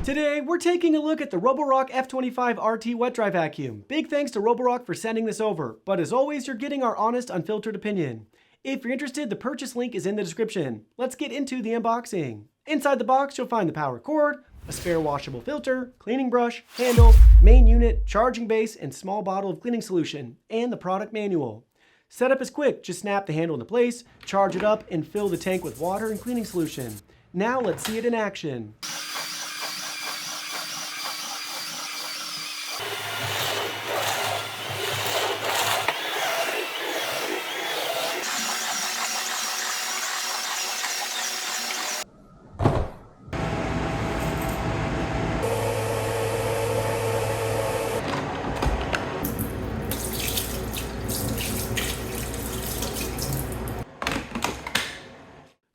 Today, we're taking a look at the Roborock F25 RT wet dry vacuum. Big thanks to Roborock for sending this over, but as always, you're getting our honest, unfiltered opinion. If you're interested, the purchase link is in the description. Let's get into the unboxing. Inside the box, you'll find the power cord, a spare washable filter, cleaning brush, handle, main unit, charging base, and small bottle of cleaning solution, and the product manual. Setup is quick, just snap the handle into place, charge it up, and fill the tank with water and cleaning solution. Now let's see it in action.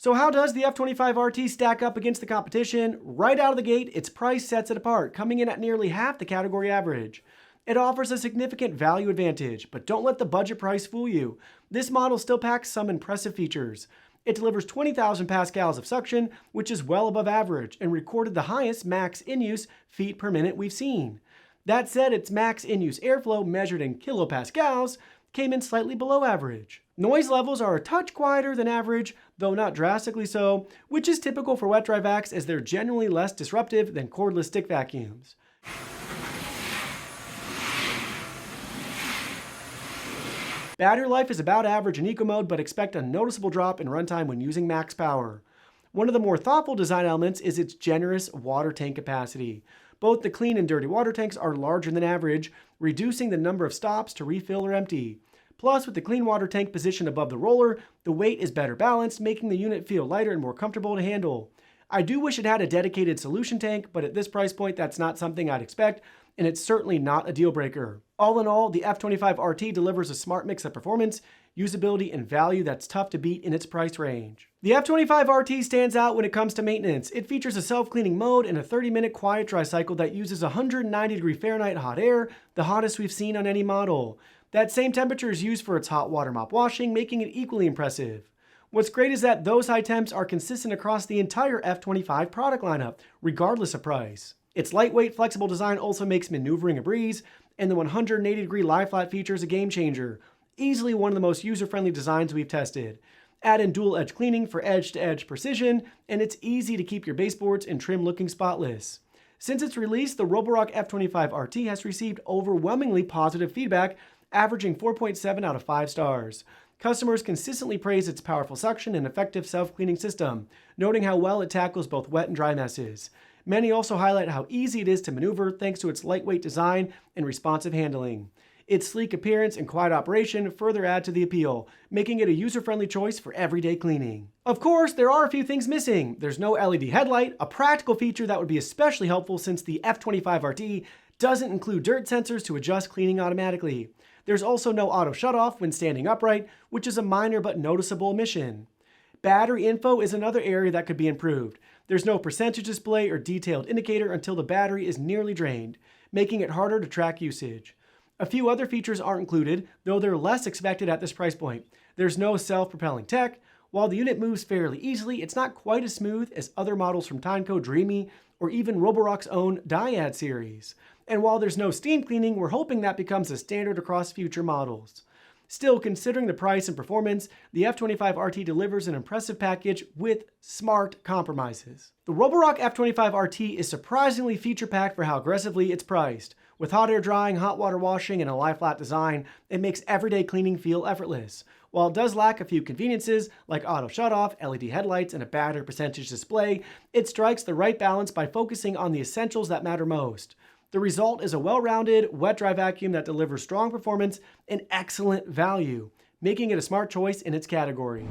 So how does the F25 RT stack up against the competition? Right out of the gate, its price sets it apart, coming in at nearly half the category average. It offers a significant value advantage, but don't let the budget price fool you. This model still packs some impressive features. It delivers 20,000 pascals of suction, which is well above average, and recorded the highest max in-use feet per minute we've seen. That said, its max in-use airflow, measured in kilopascals, came in slightly below average. Noise levels are a touch quieter than average, though not drastically so, which is typical for wet dry vacs as they're generally less disruptive than cordless stick vacuums. Battery life is about average in eco mode, but expect a noticeable drop in runtime when using max power. One of the more thoughtful design elements is its generous water tank capacity. Both the clean and dirty water tanks are larger than average, reducing the number of stops to refill or empty. Plus, with the clean water tank positioned above the roller, the weight is better balanced, making the unit feel lighter and more comfortable to handle. I do wish it had a dedicated solution tank, but at this price point, that's not something I'd expect, and it's certainly not a deal breaker. All in all, the F25 RT delivers a smart mix of performance, usability, and value that's tough to beat in its price range. The F25 RT stands out when it comes to maintenance. It features a self-cleaning mode and a 30-minute quiet dry cycle that uses 190° Fahrenheit hot air, the hottest we've seen on any model. That same temperature is used for its hot water mop washing, making it equally impressive. What's great is that those high temps are consistent across the entire F25 product lineup, regardless of price. Its lightweight, flexible design also makes maneuvering a breeze, and the 180° lie flat feature is a game changer. Easily one of the most user-friendly designs we've tested. Add in dual edge cleaning for edge-to-edge precision, and it's easy to keep your baseboards and trim looking spotless. Since its release, the Roborock F25 RT has received overwhelmingly positive feedback, averaging 4.7 out of 5 stars. Customers consistently praise its powerful suction and effective self-cleaning system, noting how well it tackles both wet and dry messes. Many also highlight how easy it is to maneuver thanks to its lightweight design and responsive handling. Its sleek appearance and quiet operation further add to the appeal, making it a user-friendly choice for everyday cleaning. Of course, there are a few things missing. There's no LED headlight, a practical feature that would be especially helpful since the F25 RT doesn't include dirt sensors to adjust cleaning automatically. There's also no auto shutoff when standing upright, which is a minor but noticeable omission. Battery info is another area that could be improved. There's no percentage display or detailed indicator until the battery is nearly drained, making it harder to track usage. A few other features aren't included, though they're less expected at this price point. There's no self-propelling tech. While the unit moves fairly easily, it's not quite as smooth as other models from Tyneco Dreamy or even Roborock's own Dyad series. And while there's no steam cleaning, we're hoping that becomes a standard across future models. Still, considering the price and performance, the F25 RT delivers an impressive package with smart compromises. The Roborock F25 RT is surprisingly feature-packed for how aggressively it's priced. With hot air drying, hot water washing, and a lie-flat design, it makes everyday cleaning feel effortless. While it does lack a few conveniences, like auto shutoff, LED headlights, and a battery percentage display, it strikes the right balance by focusing on the essentials that matter most. The result is a well-rounded, wet-dry vacuum that delivers strong performance and excellent value, making it a smart choice in its category.